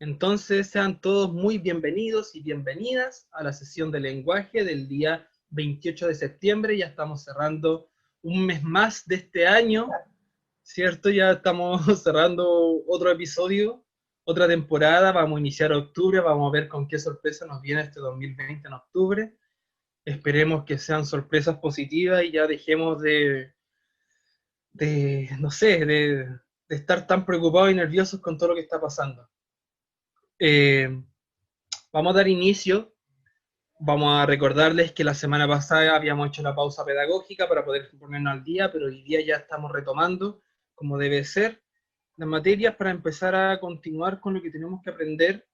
Entonces, sean todos muy bienvenidos y bienvenidas a la sesión de lenguaje del día 28 de septiembre. Ya estamos cerrando un mes más de este año, ¿cierto? Ya estamos cerrando otro episodio, otra temporada. Vamos a iniciar octubre, vamos a ver con qué sorpresa nos viene este 2020 en octubre. Esperemos que sean sorpresas positivas y ya dejemos no sé, de estar tan preocupados y nerviosos con todo lo que está pasando. Vamos a dar inicio. Vamos a recordarles que la semana pasada habíamos hecho la pausa pedagógica para poder ponernos al día, pero hoy día ya estamos retomando, como debe ser, las materias para empezar a continuar con lo que tenemos que aprender.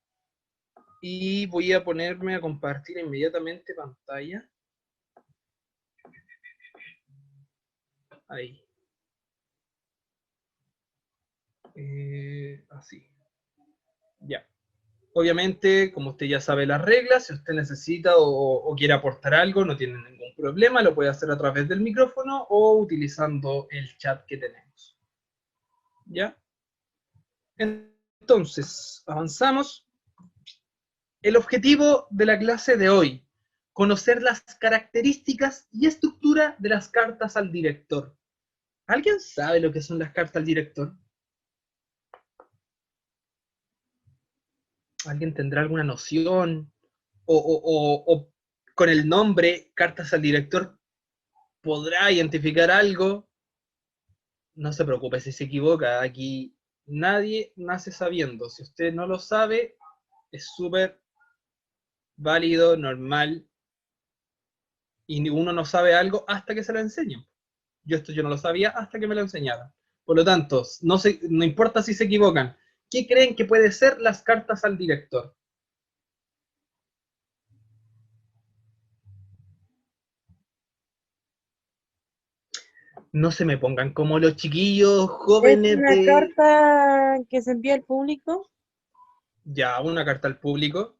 Y voy a ponerme a compartir inmediatamente pantalla. Ahí. Así. Ya. Obviamente, como usted ya sabe las reglas, si usted necesita o quiere aportar algo, no tiene ningún problema, lo puede hacer a través del micrófono o utilizando el chat que tenemos. ¿Ya? Entonces, avanzamos. El objetivo de la clase de hoy, conocer las características y estructura de las cartas al director. ¿Alguien sabe lo que son las cartas al director? ¿Alguien tendrá alguna noción? O con el nombre cartas al director podrá identificar algo. No se preocupe si se equivoca, aquí nadie nace sabiendo. Si usted no lo sabe, es súper válido, normal, y uno no sabe algo hasta que se lo enseñen. Yo no lo sabía hasta que me lo enseñaron. Por lo tanto, no importa si se equivocan. ¿Qué creen que puede ser las cartas al director? No se me pongan como los chiquillos ¿Es jóvenes una de... carta que se envía al público? Ya, una carta al público.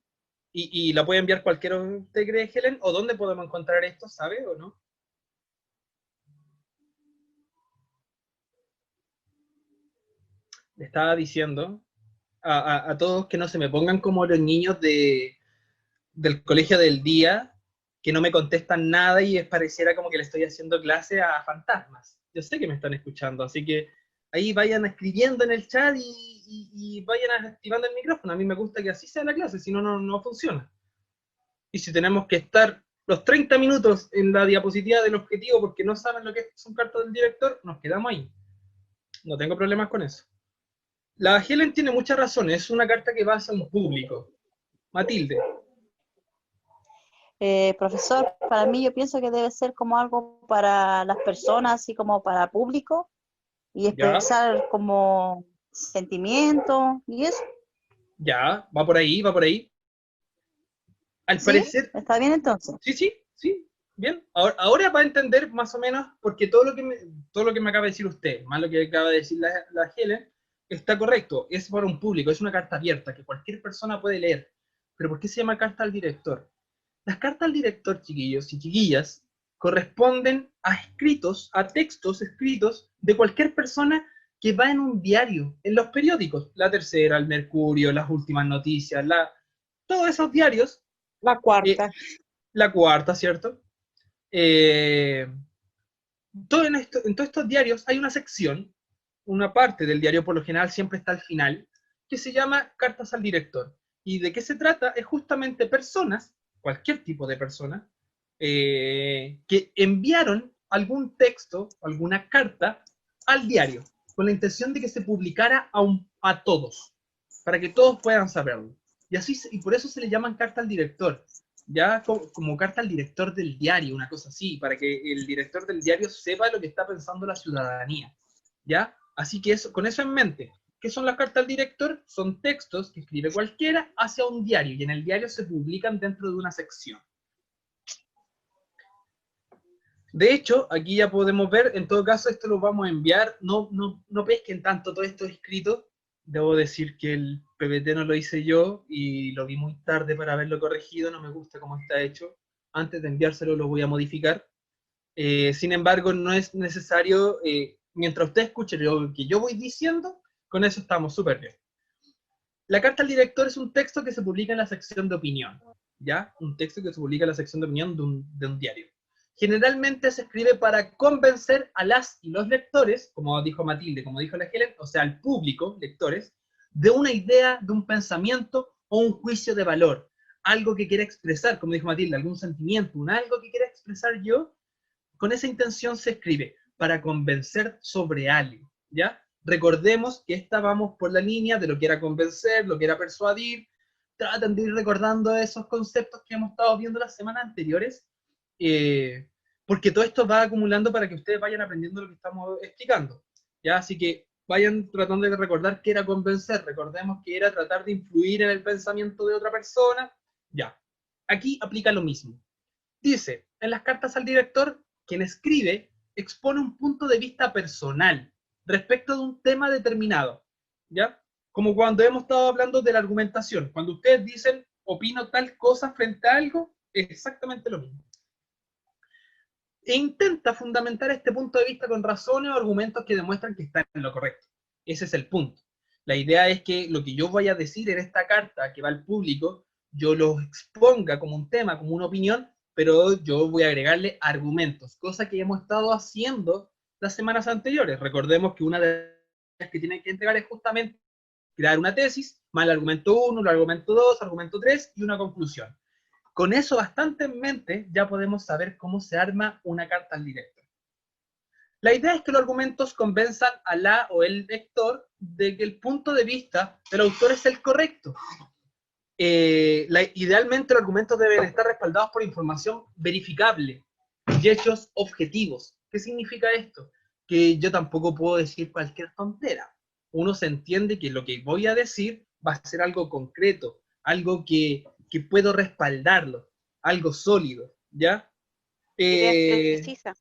Y la puede enviar cualquiera. ¿Usted cree, Helen? ¿O dónde podemos encontrar esto? ¿Sabe o no? Le estaba diciendo a todos que no se me pongan como los niños del colegio del día, que no me contestan nada y pareciera como que le estoy haciendo clase a fantasmas. Yo sé que me están escuchando, así que ahí vayan escribiendo en el chat y vayan activando el micrófono. A mí me gusta que así sea la clase, si no, no funciona. Y si tenemos que estar los 30 minutos en la diapositiva del objetivo porque no saben lo que son cartas del director, nos quedamos ahí. No tengo problemas con eso. La Helen tiene muchas razones, es una carta que va hacia un público. Matilde. Profesor, para mí yo pienso que debe ser como algo para las personas, así como para público, y Ya, expresar como sentimientos y eso. ya, va por ahí, va por ahí. Al ¿Sí? parecer, ¿Está bien entonces? sí, bien. Ahora va a entender más o menos, porque todo lo que me acaba de decir usted, más lo que acaba de decir la Helen, está correcto. Es para un público, es una carta abierta que cualquier persona puede leer. Pero ¿por qué se llama carta al director? Las cartas al director, chiquillos y chiquillas, corresponden a escritos, a textos escritos de cualquier persona que va en un diario, en los periódicos, La Tercera, El Mercurio, Las Últimas Noticias, todos esos diarios, La eh, cuarta. La Cuarta, ¿cierto? Eh, en todos estos diarios hay una sección, una parte del diario por lo general siempre está al final, que se llama Cartas al Director. ¿Y de qué se trata? Es justamente personas, cualquier tipo de persona, que enviaron algún texto, alguna carta al diario, con la intención de que se publicara a todos, para que todos puedan saberlo. Y por eso se le llaman carta al director, ya como carta al director del diario, una cosa así, para que el director del diario sepa lo que está pensando la ciudadanía, ¿ya? Así que con eso en mente, ¿qué son las cartas al director? Son textos que escribe cualquiera hacia un diario y en el diario se publican dentro de una sección. De hecho, aquí ya podemos ver, en todo caso esto lo vamos a enviar, no pesquen tanto todo esto escrito, debo decir que el PPT no lo hice yo y lo vi muy tarde para haberlo corregido, no me gusta cómo está hecho, antes de enviárselo lo voy a modificar. Sin embargo, no es necesario, mientras usted escuche lo que yo voy diciendo, con eso estamos súper bien. La carta al director es un texto que se publica en la sección de opinión, ¿ya? Un texto que se publica en la sección de opinión de un diario. Generalmente se escribe para convencer a las y los lectores, como dijo Matilde, como dijo la Helen, o sea, al público, lectores, de una idea, de un pensamiento o un juicio de valor. Algo que quiera expresar, como dijo Matilde, algún sentimiento, un algo que quiera expresar yo, con esa intención se escribe, para convencer sobre algo, ¿ya? Recordemos que vamos por la línea de lo que era convencer, lo que era persuadir. Traten de ir recordando esos conceptos que hemos estado viendo las semanas anteriores, porque todo esto va acumulando para que ustedes vayan aprendiendo lo que estamos explicando, ¿ya? Así que vayan tratando de recordar qué era convencer. Recordemos que era tratar de influir en el pensamiento de otra persona, ya. Aquí aplica lo mismo. Dice, en las cartas al director, quien escribe expone un punto de vista personal respecto de un tema determinado, ¿ya? Como cuando hemos estado hablando de la argumentación. Cuando ustedes dicen, opino tal cosa frente a algo, es exactamente lo mismo. E intenta fundamentar este punto de vista con razones o argumentos que demuestran que está en lo correcto. Ese es el punto. La idea es que lo que yo vaya a decir en esta carta que va al público, yo lo exponga como un tema, como una opinión, pero yo voy a agregarle argumentos, cosa que hemos estado haciendo las semanas anteriores. Recordemos que una de las que tienen que entregar es justamente crear una tesis, más el argumento 1, el argumento 2, argumento 3 y una conclusión. Con eso bastante en mente, ya podemos saber cómo se arma una carta al director. La idea es que los argumentos convenzan a la o el lector de que el punto de vista del autor es el correcto. Idealmente los argumentos deben estar respaldados por información verificable y hechos objetivos. ¿Qué significa esto? Que yo tampoco puedo decir cualquier tontera. Uno se entiende que lo que voy a decir va a ser algo concreto, algo que puedo respaldarlo, algo sólido, ¿ya? Precisa.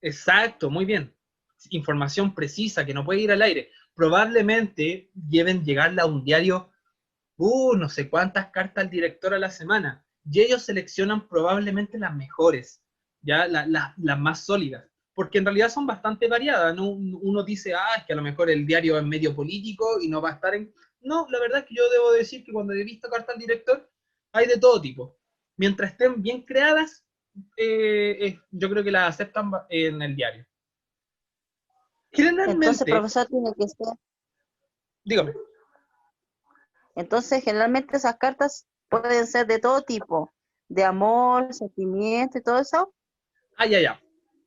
Exacto, muy bien. Información precisa que no puede ir al aire. Probablemente deben llegarle a un diario no sé cuántas cartas al director a la semana, y ellos seleccionan probablemente las mejores, ya las más sólidas, porque en realidad son bastante variadas, ¿no? Uno dice, es que a lo mejor el diario es medio político y no va a estar en... No, la verdad es que yo debo decir que cuando he visto cartas al director, hay de todo tipo. Mientras estén bien creadas, yo creo que las aceptan en el diario. Generalmente... Entonces, profesor, tiene que ser... Dígame. Entonces, generalmente esas cartas pueden ser de todo tipo, de amor, sentimiento y todo eso. Ya.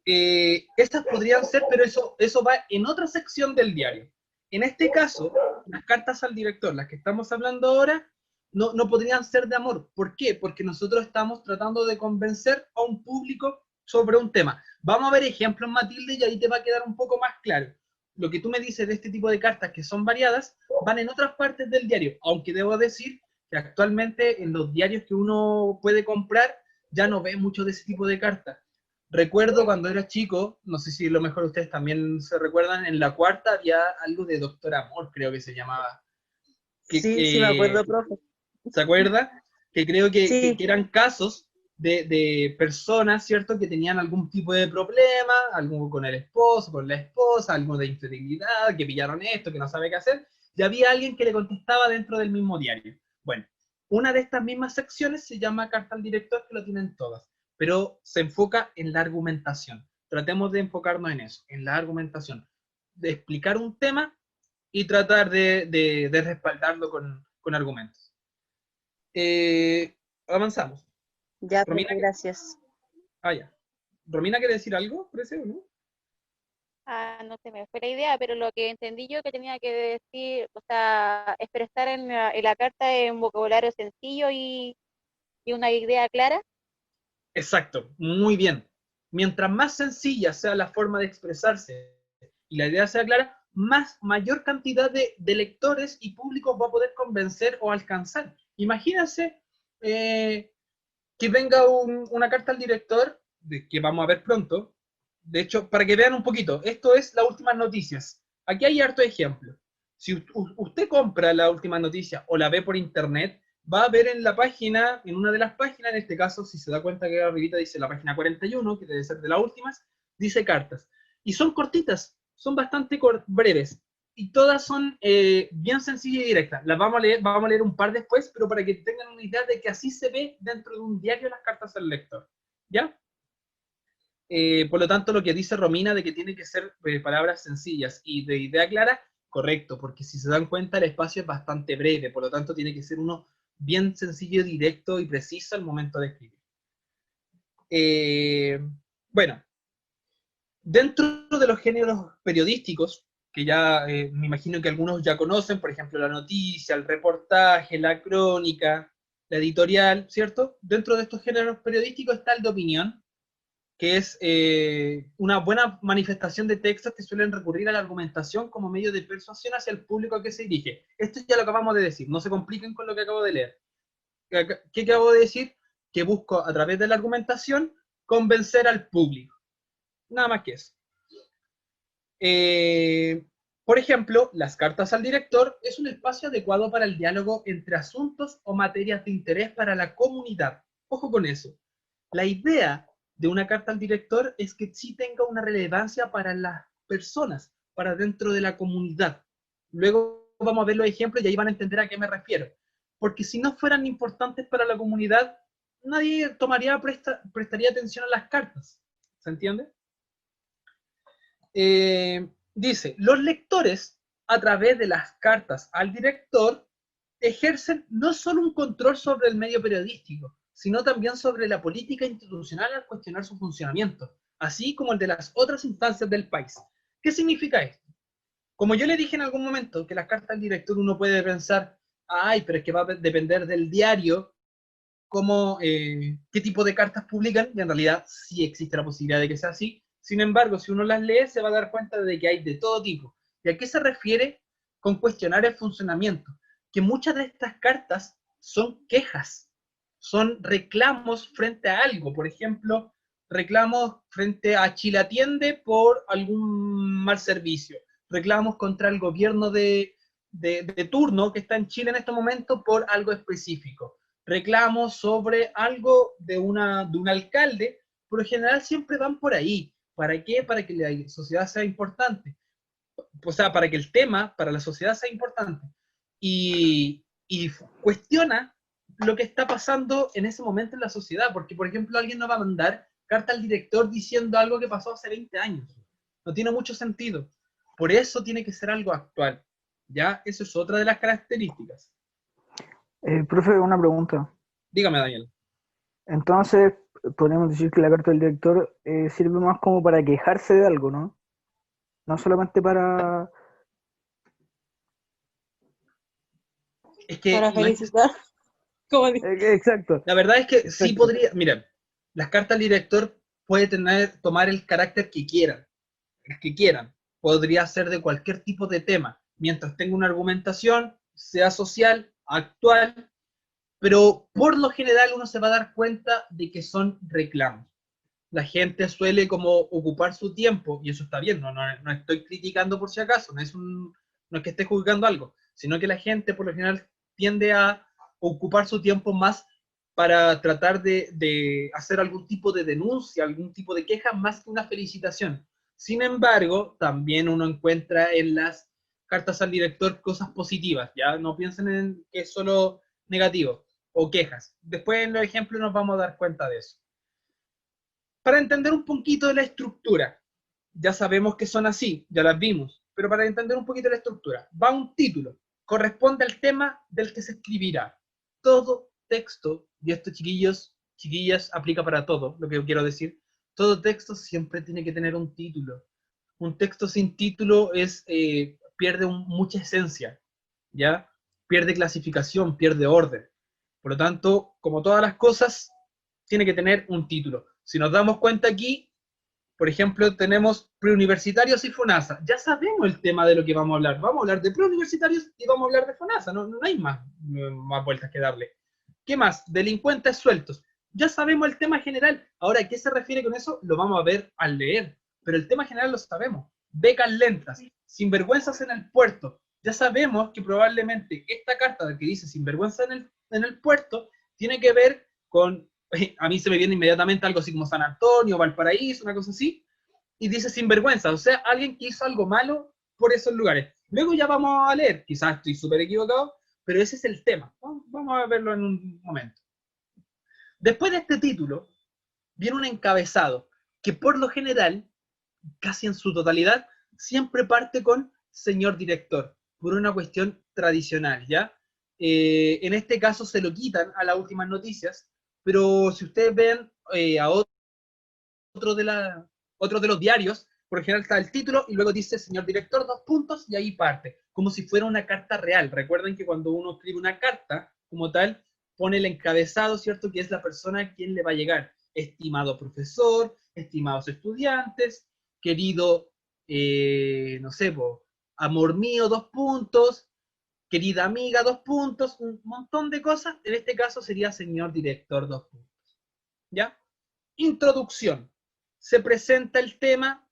Estas podrían ser, pero eso va en otra sección del diario. En este caso, las cartas al director, las que estamos hablando ahora, no podrían ser de amor. ¿Por qué? Porque nosotros estamos tratando de convencer a un público sobre un tema. Vamos a ver ejemplos, Matilde, y ahí te va a quedar un poco más claro. Lo que tú me dices de este tipo de cartas que son variadas, van en otras partes del diario, aunque debo decir que actualmente en los diarios que uno puede comprar, ya no ve mucho de ese tipo de cartas. Recuerdo cuando era chico, no sé si a lo mejor ustedes también se recuerdan, en la cuarta había algo de Doctor Amor, creo que se llamaba. Sí, me acuerdo, profe. ¿Se acuerda? Que creo que Sí. eran casos de personas, ¿cierto?, que tenían algún tipo de problema, algo con el esposo, con la esposa, algo de infidelidad, que pillaron esto, que no sabe qué hacer, y había alguien que le contestaba dentro del mismo diario. Bueno, una de estas mismas secciones se llama Carta al Director, que lo tienen todas, pero se enfoca en la argumentación. Tratemos de enfocarnos en eso, en la argumentación, de explicar un tema y tratar de respaldarlo con argumentos. Avanzamos. Ya, Romina, profe, gracias. ya. ¿Romina quiere decir algo? ¿Parece o no? No se me fue la idea, pero lo que entendí yo que tenía que decir, o sea, expresar en la carta en un vocabulario sencillo y una idea clara. Exacto, muy bien. Mientras más sencilla sea la forma de expresarse y la idea sea clara, mayor cantidad de lectores y públicos va a poder convencer o alcanzar. Imagínense que venga una carta al director, que vamos a ver pronto. De hecho, para que vean un poquito, esto es las últimas noticias. Aquí hay harto ejemplo. Si usted compra la última noticia o la ve por internet, va a ver en la página, en una de las páginas, en este caso, si se da cuenta que arribita dice la página 41, que debe ser de las últimas, dice cartas. Y son cortitas, son bastante breves. y todas son bien sencillas y directas. Las vamos a leer un par después, pero para que tengan una idea de que así se ve dentro de un diario las cartas al lector, ¿ya? Por lo tanto, lo que dice Romina de que tiene que ser palabras sencillas y de idea clara, correcto, porque si se dan cuenta el espacio es bastante breve, por lo tanto tiene que ser uno bien sencillo, directo y preciso al momento de escribir. Bueno, dentro de los géneros periodísticos, que ya me imagino que algunos ya conocen, por ejemplo, la noticia, el reportaje, la crónica, la editorial, ¿cierto? Dentro de estos géneros periodísticos está el de opinión, que es una buena manifestación de textos que suelen recurrir a la argumentación como medio de persuasión hacia el público a que se dirige. Esto ya lo acabamos de decir, no se compliquen con lo que acabo de leer. ¿Qué acabo de decir? Que busco a través de la argumentación convencer al público. Nada más que eso. Por ejemplo, las cartas al director es un espacio adecuado para el diálogo entre asuntos o materias de interés para la comunidad. Ojo con eso. La idea de una carta al director es que sí tenga una relevancia para las personas, para dentro de la comunidad. Luego vamos a ver los ejemplos y ahí van a entender a qué me refiero. Porque si no fueran importantes para la comunidad, nadie prestaría atención a las cartas. ¿Se entiende? Dice, los lectores, a través de las cartas al director, ejercen no solo un control sobre el medio periodístico, sino también sobre la política institucional al cuestionar su funcionamiento, así como el de las otras instancias del país. ¿Qué significa esto? Como yo le dije en algún momento, que las cartas al director uno puede pensar, ay, pero es que va a depender del diario, cómo, qué tipo de cartas publican, y en realidad sí existe la posibilidad de que sea así. Sin embargo, si uno las lee, se va a dar cuenta de que hay de todo tipo. ¿Y a qué se refiere con cuestionar el funcionamiento? Que muchas de estas cartas son quejas, son reclamos frente a algo. Por ejemplo, reclamos frente a Chile Atiende por algún mal servicio, reclamos contra el gobierno de turno que está en Chile en este momento por algo específico, reclamos sobre algo de un alcalde. Por lo general siempre van por ahí. ¿Para qué? Para que la sociedad sea importante. O sea, para que el tema para la sociedad sea importante. Y cuestiona lo que está pasando en ese momento en la sociedad. Porque, por ejemplo, alguien no va a mandar carta al director diciendo algo que pasó hace 20 años. No tiene mucho sentido. Por eso tiene que ser algo actual. ¿Ya? Eso es otra de las características. Profe, una pregunta. Dígame, Daniel. Entonces, podríamos decir que la carta del director sirve más como para quejarse de algo, ¿no? No solamente para... Es que Para felicitar. Como dice. Exacto. la verdad es que Exacto. sí podría, miren, las cartas al director puede tomar el carácter que quieran. Podría ser de cualquier tipo de tema, mientras tenga una argumentación, sea social, actual, pero por lo general uno se va a dar cuenta de que son reclamos. La gente suele como ocupar su tiempo, y eso está bien, no estoy criticando por si acaso, no es que esté juzgando algo, sino que la gente por lo general tiende a ocupar su tiempo más para tratar de hacer algún tipo de denuncia, algún tipo de queja, más que una felicitación. Sin embargo, también uno encuentra en las cartas al director cosas positivas, ¿ya? No piensen en que es solo negativo, o quejas. Después en los ejemplos nos vamos a dar cuenta de eso. Para entender un poquito de la estructura, ya sabemos que son así, ya las vimos, pero para entender un poquito la estructura, va un título, corresponde al tema del que se escribirá. Todo texto, y esto chiquillos, chiquillas, aplica para todo, lo que quiero decir, todo texto siempre tiene que tener un título. Un texto sin título pierde mucha esencia, ¿ya? Pierde clasificación, pierde orden. Por lo tanto, como todas las cosas, tiene que tener un título. Si nos damos cuenta aquí, por ejemplo, tenemos preuniversitarios y FONASA. Ya sabemos el tema de lo que vamos a hablar. Vamos a hablar de preuniversitarios y vamos a hablar de FONASA. No hay más vueltas que darle. ¿Qué más? Delincuentes sueltos. Ya sabemos el tema general. Ahora, ¿a qué se refiere con eso? Lo vamos a ver al leer. Pero el tema general lo sabemos. Becas lentas. Sinvergüenzas en el puerto. Ya sabemos que probablemente esta carta que dice sinvergüenza en el puerto tiene que ver con... A mí se me viene inmediatamente algo así como San Antonio, Valparaíso, una cosa así, y dice sinvergüenza, o sea, alguien que hizo algo malo por esos lugares. Luego ya vamos a leer, quizás estoy súper equivocado, pero ese es el tema. Vamos a verlo en un momento. Después de este título, viene un encabezado, que por lo general, casi en su totalidad, siempre parte con señor director, por una cuestión tradicional, ¿ya? En este caso se lo quitan a las últimas noticias, pero si ustedes ven a otro de los diarios, por lo general está el título y luego dice señor director, dos puntos, y ahí parte, como si fuera una carta real. Recuerden que cuando uno escribe una carta, como tal, pone el encabezado, ¿cierto? Que es la persona a quien le va a llegar. Estimado profesor, estimados estudiantes, querido, no sé, amor mío, dos puntos, querida amiga, dos puntos, un montón de cosas. En este caso sería señor director, dos puntos. ¿Ya? Introducción. Se presenta el tema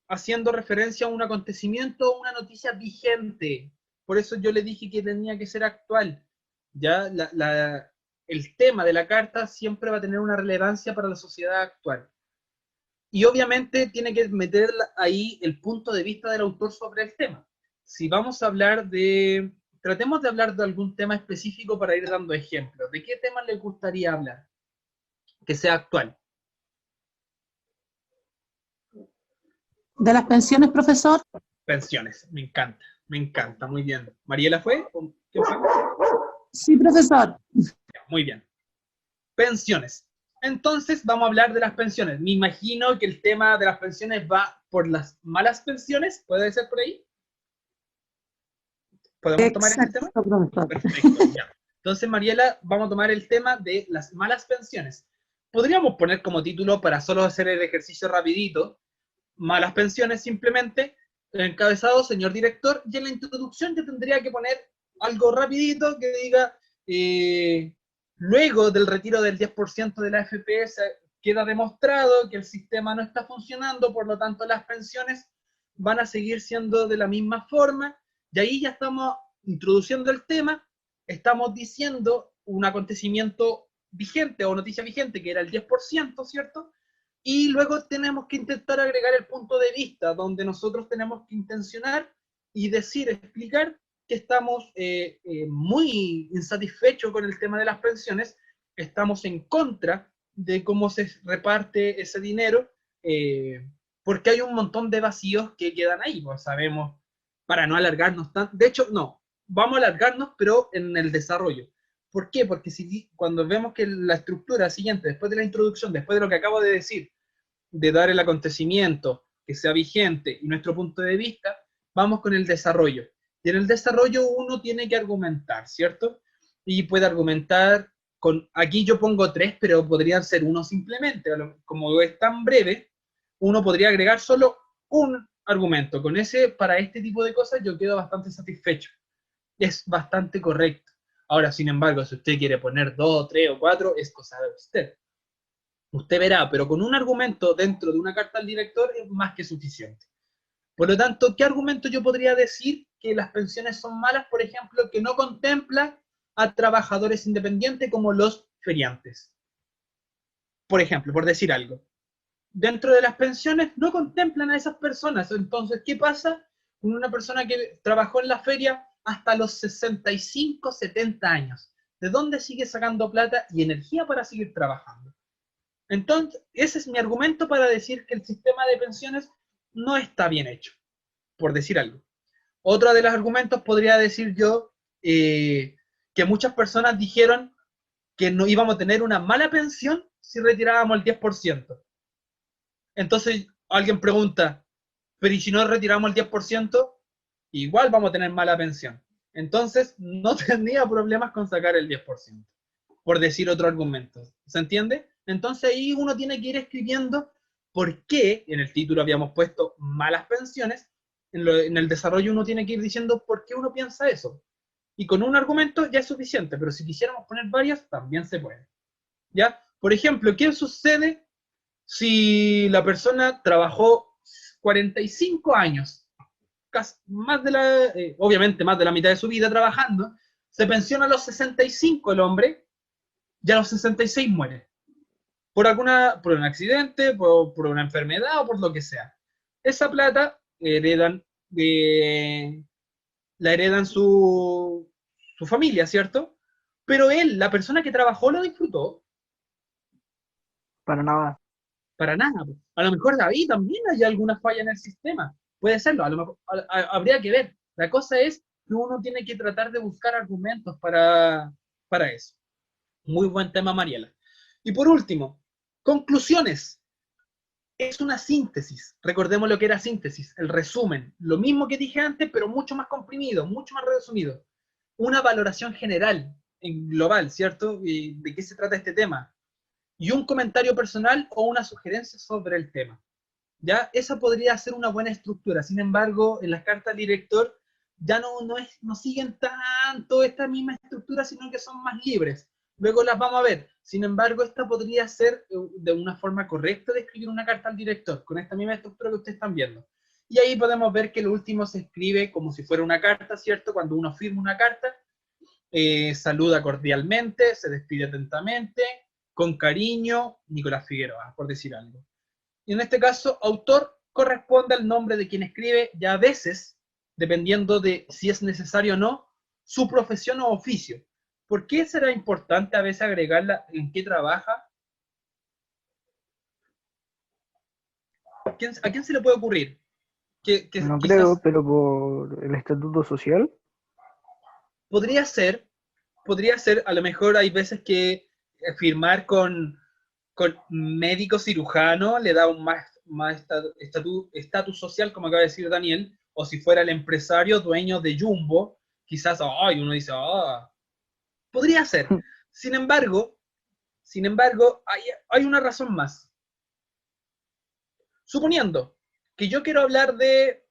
haciendo referencia a un acontecimiento o una noticia vigente. Por eso yo le dije que tenía que ser actual. Ya el tema de la carta siempre va a tener una relevancia para la sociedad actual. Y obviamente tiene que meter ahí el punto de vista del autor sobre el tema. Si vamos a hablar de... Tratemos de hablar de algún tema específico para ir dando ejemplos. ¿De qué tema le gustaría hablar? Que sea actual. ¿De las pensiones, profesor? Pensiones, me encanta, muy bien. ¿Mariela fue? ¿Qué fue? Sí, profesor. Muy bien. Pensiones. Entonces vamos a hablar de las pensiones. Me imagino que el tema de las pensiones va por las malas pensiones. ¿Puede ser por ahí? ¿Podemos tomar este tema? Profesor. Perfecto, ya. Entonces, Mariela, vamos a tomar el tema de las malas pensiones. Podríamos poner como título, para solo hacer el ejercicio rapidito, malas pensiones simplemente, encabezado, señor director, y en la introducción yo tendría que poner algo rapidito que diga, luego del retiro del 10% de la AFP queda demostrado que el sistema no está funcionando, por lo tanto las pensiones van a seguir siendo de la misma forma, y ahí ya estamos introduciendo el tema, estamos diciendo un acontecimiento vigente o noticia vigente que era el 10%, ¿cierto? Y luego tenemos que intentar agregar el punto de vista, donde nosotros tenemos que intencionar y decir, explicar que estamos muy insatisfechos con el tema de las pensiones, estamos en contra de cómo se reparte ese dinero, porque hay un montón de vacíos que quedan ahí, pues sabemos, para no alargarnos tanto. De hecho, no, vamos a alargarnos, pero en el desarrollo. ¿Por qué? Porque cuando vemos que la estructura siguiente, después de la introducción, después de lo que acabo de decir, de dar el acontecimiento que sea vigente y nuestro punto de vista, vamos con el desarrollo. Y en el desarrollo uno tiene que argumentar, ¿cierto? Y puede argumentar con, aquí yo pongo 3, pero podrían ser uno simplemente. Como es tan breve, uno podría agregar solo un argumento. Con ese, para este tipo de cosas, yo quedo bastante satisfecho. Es bastante correcto. Ahora, sin embargo, si usted quiere poner 2, 3 o 4, es cosa de usted. Usted verá, pero con un argumento dentro de una carta al director es más que suficiente. Por lo tanto, ¿qué argumento yo podría decir que las pensiones son malas? Por ejemplo, que no contempla a trabajadores independientes como los feriantes. Por ejemplo, por decir algo. Dentro de las pensiones no contemplan a esas personas. Entonces, ¿qué pasa con una persona que trabajó en la feria hasta los 65, 70 años? ¿De dónde sigue sacando plata y energía para seguir trabajando? Entonces, ese es mi argumento para decir que el sistema de pensiones no está bien hecho, por decir algo. Otro de los argumentos podría decir yo que muchas personas dijeron que no íbamos a tener una mala pensión si retirábamos el 10%. Entonces, alguien pregunta, pero ¿y si no retiramos el 10%? Igual vamos a tener mala pensión. Entonces, no tendría problemas con sacar el 10%, por decir otro argumento. ¿Se entiende? Entonces ahí uno tiene que ir escribiendo por qué, en el título habíamos puesto malas pensiones, en el desarrollo uno tiene que ir diciendo por qué uno piensa eso. Y con un argumento ya es suficiente, pero si quisiéramos poner varios, también se puede. ¿Ya? Por ejemplo, ¿qué sucede si la persona trabajó 45 años, casi más obviamente más de la mitad de su vida trabajando, se pensiona a los 65 el hombre, y a los 66 muere? Por un accidente, por una enfermedad o por lo que sea. Esa plata heredan la heredan su familia, ¿cierto? Pero él, la persona que trabajó, lo disfrutó. Para nada. Para nada. A lo mejor David también hay alguna falla en el sistema. Puede serlo, a lo mejor, habría que ver. La cosa es que uno tiene que tratar de buscar argumentos para eso. Muy buen tema, Mariela. Y por último, conclusiones. Es una síntesis. Recordemos lo que era síntesis, el resumen. Lo mismo que dije antes, pero mucho más comprimido, mucho más resumido. Una valoración general, en global, ¿cierto? Y ¿de qué se trata este tema? Y un comentario personal o una sugerencia sobre el tema. ¿Ya? Esa podría ser una buena estructura. Sin embargo, en las cartas al director ya no siguen tanto esta misma estructura, sino que son más libres. Luego las vamos a ver. Sin embargo, esta podría ser de una forma correcta de escribir una carta al director, con esta misma estructura que ustedes están viendo. Y ahí podemos ver que lo último se escribe como si fuera una carta, ¿cierto? Cuando uno firma una carta, saluda cordialmente, se despide atentamente, con cariño, Nicolás Figueroa, por decir algo. Y en este caso, autor corresponde al nombre de quien escribe, y a veces, dependiendo de si es necesario o no, su profesión o oficio. ¿Por qué será importante a veces agregarla en qué trabaja? ¿A quién se le puede ocurrir? Que No quizás creo, pero por el estatuto social. podría ser, a lo mejor hay veces que firmar con médico cirujano le da un más estatus social, como acaba de decir Daniel, o si fuera el empresario dueño de Jumbo, quizás, ay, uno dice, podría ser. Sin embargo, hay una razón más. Suponiendo que yo quiero hablar de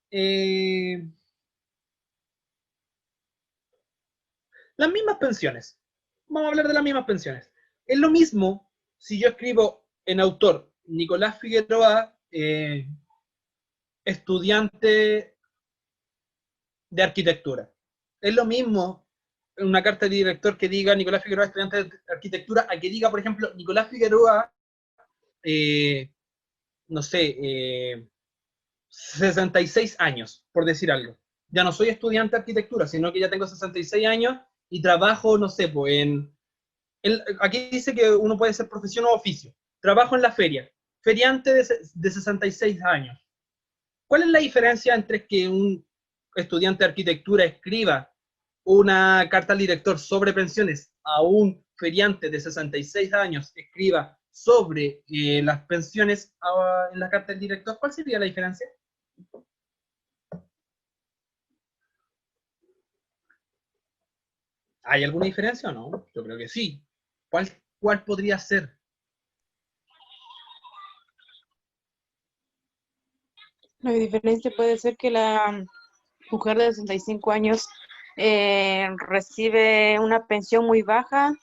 las mismas pensiones. Vamos a hablar de las mismas pensiones. Es lo mismo si yo escribo en autor Nicolás Figueroa, estudiante de arquitectura. Es lo mismo en una carta de director que diga Nicolás Figueroa, estudiante de arquitectura, a que diga, por ejemplo, Nicolás Figueroa, no sé, 66 años, por decir algo. Ya no soy estudiante de arquitectura, sino que ya tengo 66 años y trabajo, no sé, pues aquí dice que uno puede ser profesión o oficio. Trabajo en la feria, feriante de 66 años. ¿Cuál es la diferencia entre que un estudiante de arquitectura escriba una carta al director sobre pensiones a un feriante de 66 años escriba sobre las pensiones en la carta del director? ¿Cuál sería la diferencia? ¿Hay alguna diferencia o no? Yo creo que sí. ¿Cuál podría ser? La diferencia puede ser que la mujer de 65 años recibe una pensión muy baja,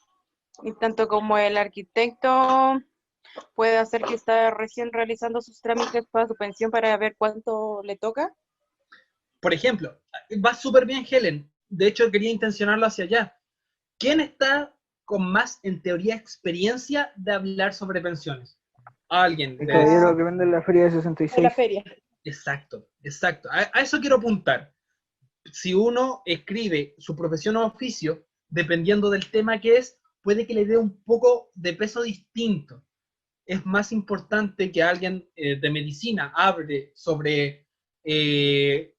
y tanto como el arquitecto puede hacer que está recién realizando sus trámites para su pensión para ver cuánto le toca. Por ejemplo, va súper bien Helen. De hecho, quería intencionarlo hacia allá. ¿Quién está con más, en teoría, experiencia de hablar sobre pensiones? Alguien. El caballero que vende en la feria de 66. En la feria. Exacto. A eso quiero apuntar. Si uno escribe su profesión o oficio, dependiendo del tema que es, puede que le dé un poco de peso distinto. Es más importante que alguien de medicina hable sobre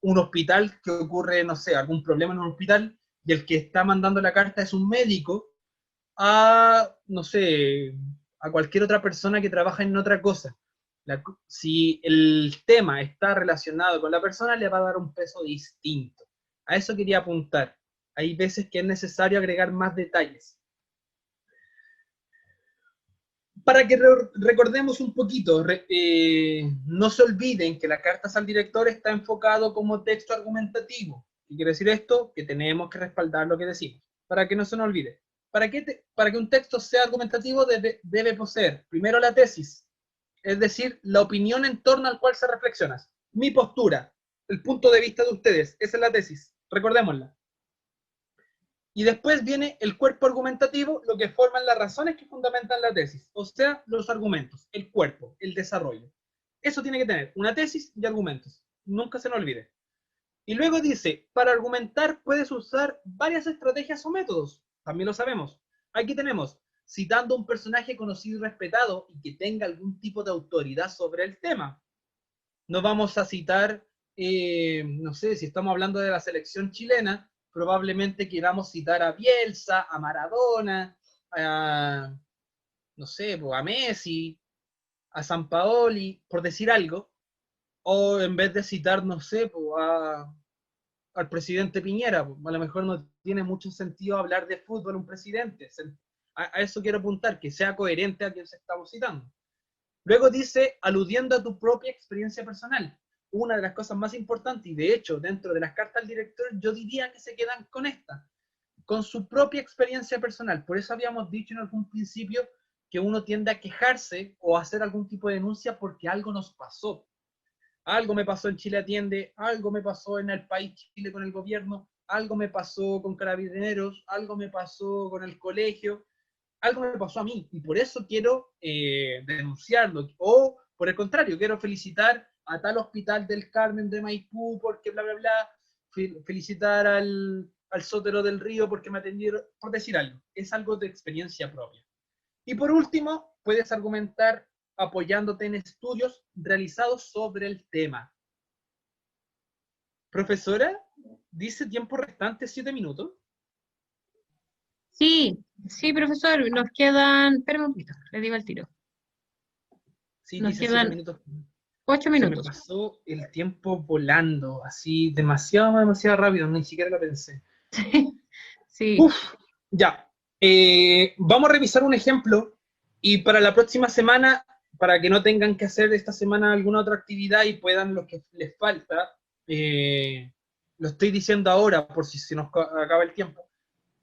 un hospital que ocurre, no sé, algún problema en un hospital, y el que está mandando la carta es un médico, a, no sé, a cualquier otra persona que trabaja en otra cosa. Si el tema está relacionado con la persona, le va a dar un peso distinto. A eso quería apuntar. Hay veces que es necesario agregar más detalles. Para que recordemos un poquito, no se olviden que las cartas al director está enfocado como texto argumentativo. ¿Qué quiere decir esto? Que tenemos que respaldar lo que decimos, para que no se nos olvide. Para que un texto sea argumentativo debe poseer primero la tesis, es decir, la opinión en torno al cual se reflexiona. Mi postura, el punto de vista de ustedes, esa es la tesis, recordémosla. Y después viene el cuerpo argumentativo, lo que forman las razones que fundamentan la tesis, o sea, los argumentos, el cuerpo, el desarrollo. Eso tiene que tener una tesis y argumentos, nunca se nos olvide. Y luego dice, para argumentar puedes usar varias estrategias o métodos. También lo sabemos. Aquí tenemos, citando a un personaje conocido y respetado y que tenga algún tipo de autoridad sobre el tema. No vamos a citar, no sé, si estamos hablando de la selección chilena, probablemente queramos citar a Bielsa, a Maradona, a, no sé, a Messi, a Sampaoli, por decir algo, o en vez de citar, no sé, al presidente Piñera, a lo mejor no tiene mucho sentido hablar de fútbol un presidente. A eso quiero apuntar, que sea coherente a quien se estamos citando. Luego dice, aludiendo a tu propia experiencia personal. Una de las cosas más importantes, y de hecho, dentro de las cartas al director, yo diría que se quedan con esta, con su propia experiencia personal. Por eso habíamos dicho en algún principio que uno tiende a quejarse o a hacer algún tipo de denuncia porque algo nos pasó. Algo me pasó en Chile Atiende, algo me pasó en el país Chile con el gobierno, algo me pasó con Carabineros, algo me pasó con el colegio, algo me pasó a mí, y por eso quiero denunciarlo, o por el contrario, quiero felicitar a tal hospital del Carmen de Maipú, porque bla, bla, bla, felicitar al Sotero del Río porque me atendieron, por decir algo, es algo de experiencia propia. Y por último, puedes argumentar apoyándote en estudios realizados sobre el tema. Profesora, dice tiempo restante 7 minutos. Sí, sí, profesor, nos quedan, espérame un poquito, le digo al tiro. Sí, Nos dice 7 quedan minutos. 8 Se me minutos. pasó el tiempo volando, así demasiado rápido, ni siquiera lo pensé. Sí, Uf, ya. Vamos a revisar un ejemplo y para la próxima semana, para que no tengan que hacer esta semana alguna otra actividad y puedan lo que les falta, lo estoy diciendo ahora por si se nos acaba el tiempo.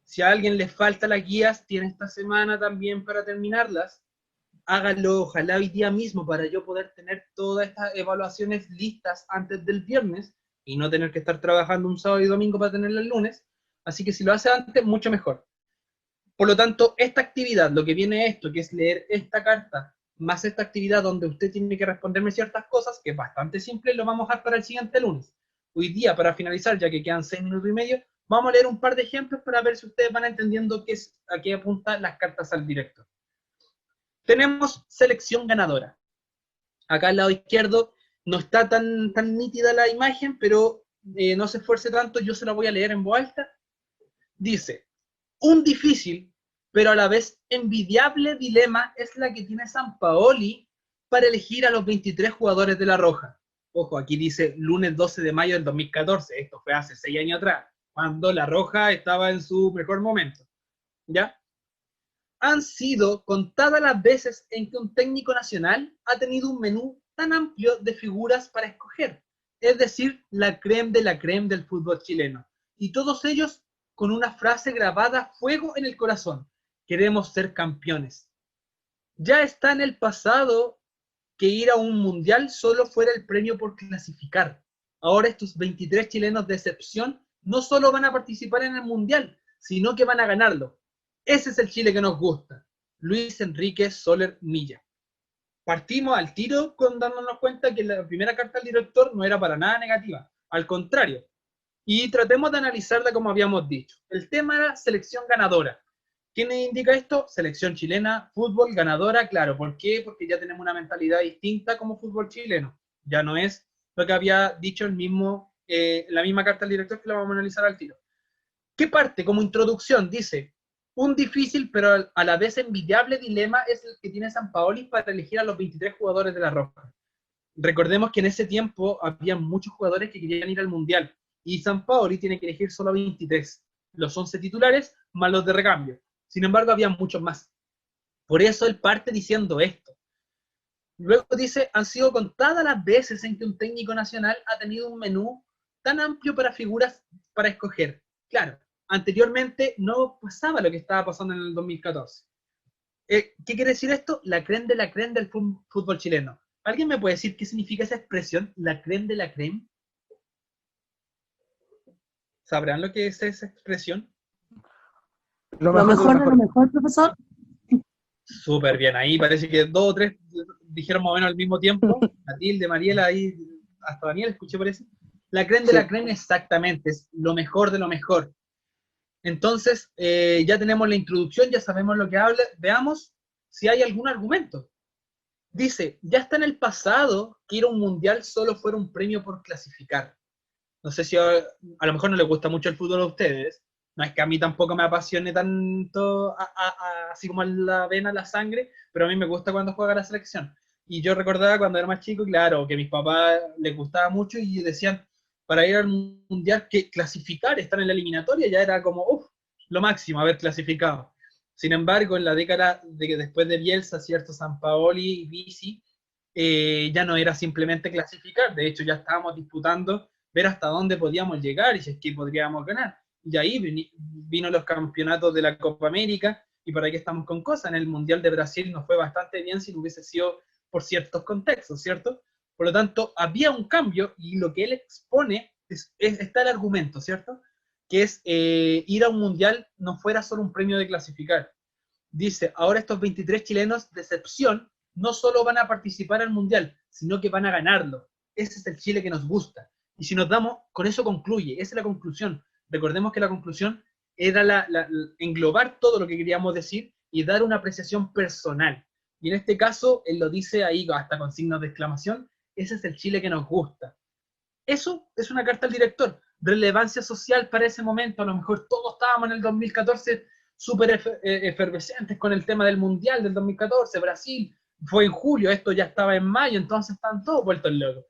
Si a alguien les falta las guías, tiene esta semana también para terminarlas. Háganlo, ojalá hoy día mismo, para yo poder tener todas estas evaluaciones listas antes del viernes y no tener que estar trabajando un sábado y domingo para tenerlas el lunes. Así que si lo hace antes, mucho mejor. Por lo tanto, esta actividad, lo que viene esto, que es leer esta carta, más esta actividad donde usted tiene que responderme ciertas cosas, que es bastante simple, lo vamos a dejar para el siguiente lunes. Hoy día, para finalizar, ya que quedan 6 minutos y medio, vamos a leer un par de ejemplos para ver si ustedes van entendiendo a qué apuntan las cartas al director. Tenemos selección ganadora. Acá al lado izquierdo no está tan nítida la imagen, pero no se esfuerce tanto, yo se la voy a leer en voz alta. Dice, un difícil, pero a la vez envidiable dilema es la que tiene Sampaoli para elegir a los 23 jugadores de La Roja. Ojo, aquí dice lunes 12 de mayo del 2014, esto fue hace 6 años atrás, cuando La Roja estaba en su mejor momento. ¿Ya? Han sido contadas las veces en que un técnico nacional ha tenido un menú tan amplio de figuras para escoger, es decir, la crème de la crème del fútbol chileno, y todos ellos con una frase grabada a fuego en el corazón: queremos ser campeones. Ya está en el pasado que ir a un mundial solo fuera el premio por clasificar. Ahora estos 23 chilenos de excepción no solo van a participar en el mundial, sino que van a ganarlo. Ese es el Chile que nos gusta. Luis Enrique Soler Milla. Partimos al tiro con dándonos cuenta que la primera carta al director no era para nada negativa, al contrario. Y tratemos de analizarla como habíamos dicho. El tema era selección ganadora. ¿Quién indica esto? Selección chilena, fútbol ganadora, claro. ¿Por qué? Porque ya tenemos una mentalidad distinta como fútbol chileno. Ya no es lo que había dicho la misma carta al director, que la vamos a analizar al tiro. ¿Qué parte? Como introducción dice, un difícil pero a la vez envidiable dilema es el que tiene Sampaoli para elegir a los 23 jugadores de La Roja. Recordemos que en ese tiempo había muchos jugadores que querían ir al Mundial y Sampaoli tiene que elegir solo 23, los 11 titulares más los de recambio. Sin embargo, había muchos más. Por eso él parte diciendo esto. Luego dice, han sido contadas las veces en que un técnico nacional ha tenido un menú tan amplio para figuras para escoger. Claro, anteriormente no pasaba lo que estaba pasando en el 2014. ¿Qué quiere decir esto? La crème de la crème del fútbol chileno. ¿Alguien me puede decir qué significa esa expresión, la crème de la crème? ¿Sabrán lo que es esa expresión? Lo mejor de lo mejor, profesor. Súper bien, ahí parece que 2 o 3 dijeron más o menos al mismo tiempo. Matilde, Mariela, ahí hasta Daniel escuché, parece. La creme de la creme, exactamente, es lo mejor de lo mejor. Entonces, ya tenemos la introducción, ya sabemos lo que habla, veamos si hay algún argumento. Dice, ya está en el pasado que ir a un mundial solo fuera un premio por clasificar. No sé si a lo mejor no les gusta mucho el fútbol a ustedes, no es que a mí tampoco me apasione tanto así como en la vena, la sangre, pero a mí me gusta cuando juega la selección. Y yo recordaba cuando era más chico, claro, que a mis papás les gustaba mucho y decían, para ir al mundial, que clasificar, estar en la eliminatoria, ya era como, lo máximo, haber clasificado. Sin embargo, en la década de que después de Bielsa, cierto, Sampaoli y Vici, ya no era simplemente clasificar, de hecho ya estábamos disputando ver hasta dónde podíamos llegar y si es que podríamos ganar. Y ahí vino los campeonatos de la Copa América, y por aquí estamos con cosas. En el Mundial de Brasil nos fue bastante bien si no hubiese sido por ciertos contextos, ¿cierto? Por lo tanto, había un cambio, y lo que él expone está el argumento, ¿cierto? Que es ir a un mundial no fuera solo un premio de clasificar. Dice, ahora estos 23 chilenos de excepción no solo van a participar al mundial, sino que van a ganarlo. Ese es el Chile que nos gusta. Y si nos damos, con eso concluye, esa es la conclusión. Recordemos que la conclusión era englobar todo lo que queríamos decir y dar una apreciación personal. Y en este caso, él lo dice ahí hasta con signos de exclamación, ese es el Chile que nos gusta. Eso es una carta al director. Relevancia social para ese momento, a lo mejor todos estábamos en el 2014 súper efervescentes con el tema del Mundial del 2014, Brasil, fue en julio, esto ya estaba en mayo, entonces están todos vueltos locos.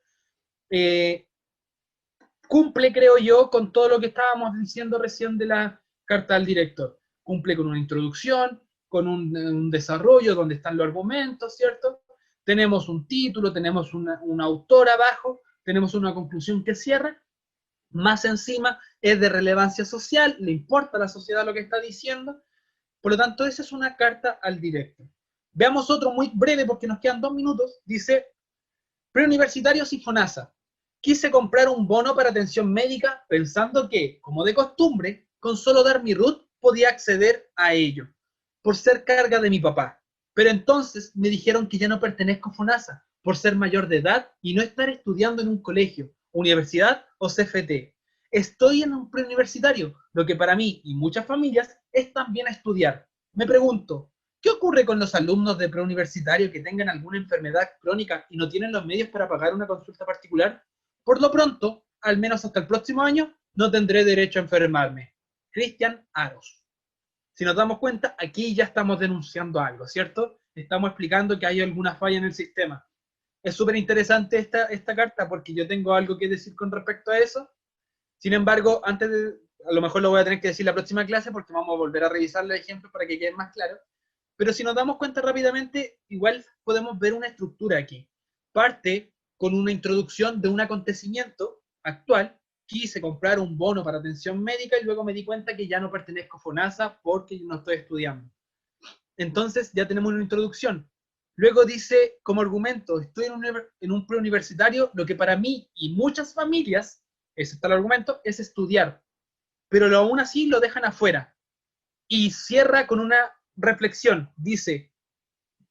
Cumple, creo yo, con todo lo que estábamos diciendo recién de la carta al director. Cumple con una introducción, con un desarrollo donde están los argumentos, ¿cierto? Tenemos un título, tenemos un autor abajo, tenemos una conclusión que cierra, más encima es de relevancia social, le importa a la sociedad lo que está diciendo, por lo tanto esa es una carta al director. Veamos otro muy breve porque nos quedan 2 minutos, dice, preuniversitarios y FONASA. Quise comprar un bono para atención médica pensando que, como de costumbre, con solo dar mi RUT podía acceder a ello, por ser carga de mi papá. Pero entonces me dijeron que ya no pertenezco a FONASA, por ser mayor de edad y no estar estudiando en un colegio, universidad o CFT. Estoy en un preuniversitario, lo que para mí y muchas familias es también estudiar. Me pregunto, ¿qué ocurre con los alumnos de preuniversitario que tengan alguna enfermedad crónica y no tienen los medios para pagar una consulta particular? Por lo pronto, al menos hasta el próximo año, no tendré derecho a enfermarme. Cristian Aros. Si nos damos cuenta, aquí ya estamos denunciando algo, ¿cierto? Estamos explicando que hay alguna falla en el sistema. Es súper interesante esta carta porque yo tengo algo que decir con respecto a eso. Sin embargo, a lo mejor lo voy a tener que decir la próxima clase porque vamos a volver a revisar los ejemplos para que queden más claros. Pero si nos damos cuenta rápidamente, igual podemos ver una estructura aquí. Parte con una introducción de un acontecimiento actual. Quise comprar un bono para atención médica y luego me di cuenta que ya no pertenezco a FONASA porque no estoy estudiando. Entonces ya tenemos una introducción. Luego dice, como argumento, estoy en un preuniversitario, lo que para mí y muchas familias, ese está el argumento, es estudiar. Pero aún así lo dejan afuera. Y cierra con una reflexión. Dice,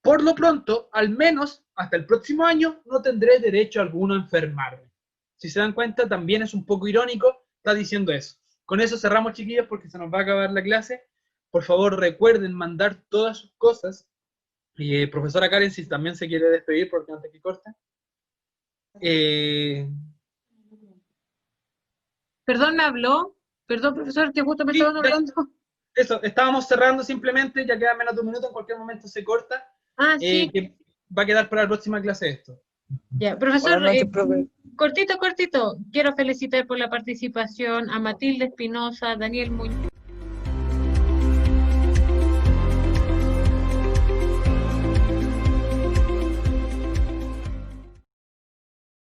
por lo pronto, al menos hasta el próximo año, no tendré derecho alguno a enfermarme. Si se dan cuenta, también es un poco irónico, está diciendo eso. Con eso cerramos, chiquillos, porque se nos va a acabar la clase. Por favor, recuerden mandar todas sus cosas. Y profesora Karen, si también se quiere despedir, porque antes que corte. Perdón, ¿me habló? Perdón, profesor, que justo me Sí, estaban hablando. Eso, estábamos cerrando simplemente, ya queda menos de un minuto, en cualquier momento se corta. Ah, sí. Que va a quedar para la próxima clase esto. Ya, profesor, Buenas noches, profe. cortito. Quiero felicitar por la participación a Matilde Espinosa, Daniel Muñoz.